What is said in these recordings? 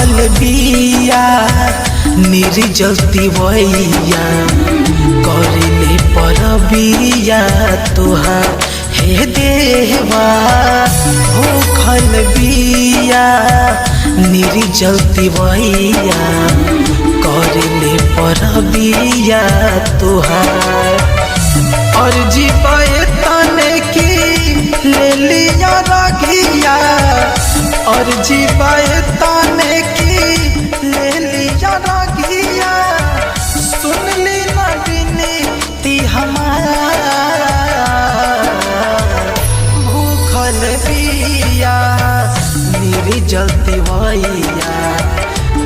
भूखल बिया निर्जल तिवैया करेले परबिया तोहार हे देवा। भूखल बिया निर्जल तिवैया करेले परबिया तोहार। और जीवाए तने की ले लिया रघिया और जीवाए तने की ले लिया रघिया। सुन ली ना विनती हमार भूखल बिया निर्जल तिवैया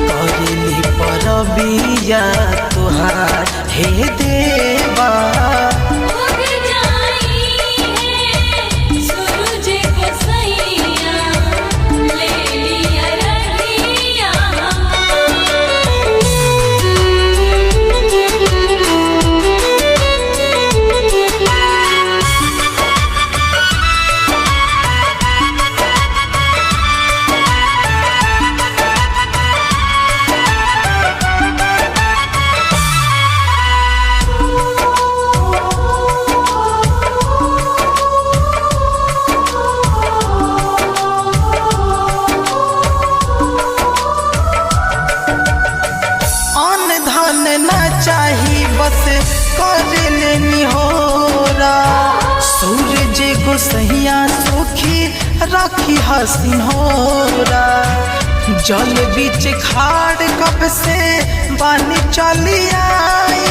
करेली परबिया तोहार हे देवा। चाही बस कर लेनी होरा। सूरज गोसैया सुखी राखी हसीन होरा। जल बीच खाड़ कब से बानी चली आई।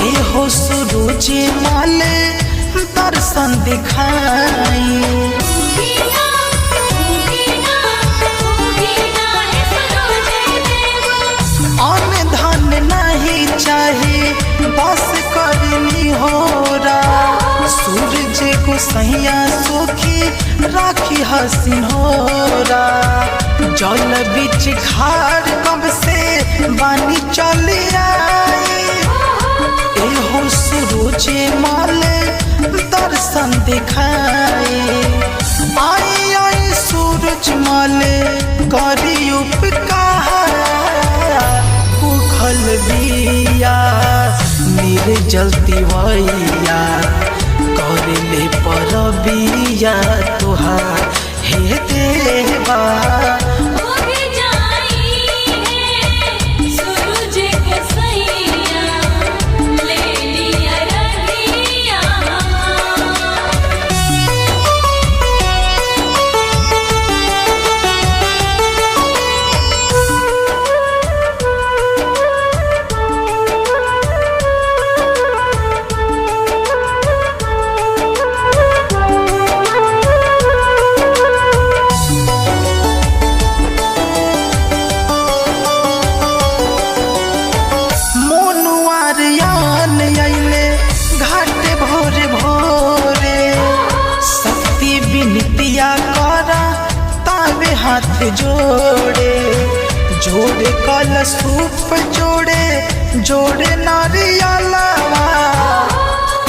एहो सूरज माल दर्शन दिखाई। चाहे बस करनी होरा। सूरज गोसैया सुखी राखी हसीन होरा। जल बीच खाड़ कब से बानी चली आई। एहो सूरज माल दर्शन दिखाए। आई आई सूरज माल करी उपकार। भूखल बिया निर्जल तिवैया करेले परबिया तोहार हे देवा। हाथ जोड़े जोड़े कलशूप जोड़े जोड़े नारियलवा।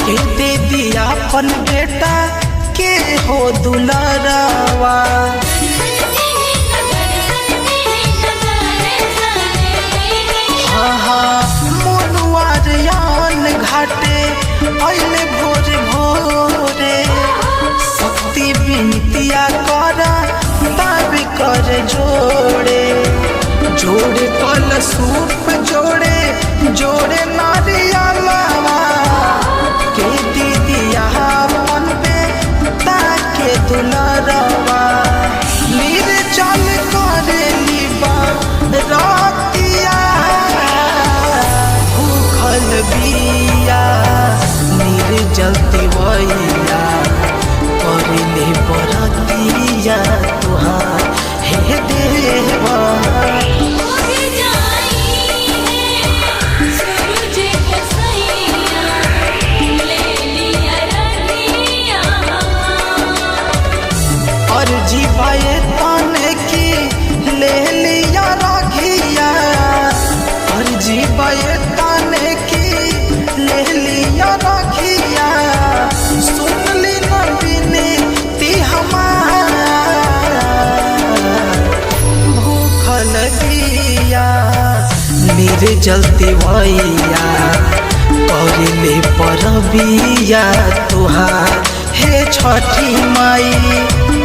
के दे दिया अपन बेटा के हो दुलारवा। हाँ हाँ मोनुआर यान घाटे अइले भोरे भोरे। शक्ति विनतिया करा कर जोड़े जोड़े कलशूप जोड़े जोड़े नारियलवा। के दीदिया मन पे ताके दुलारवा। निर्जल करेली रातिया भूखल बिया निर्जल तिवैया करेले परबिया तोहार हे देवा। सूरज गोसैया निर्जलती भैया करिले परबिया तुहार हे छठी माई।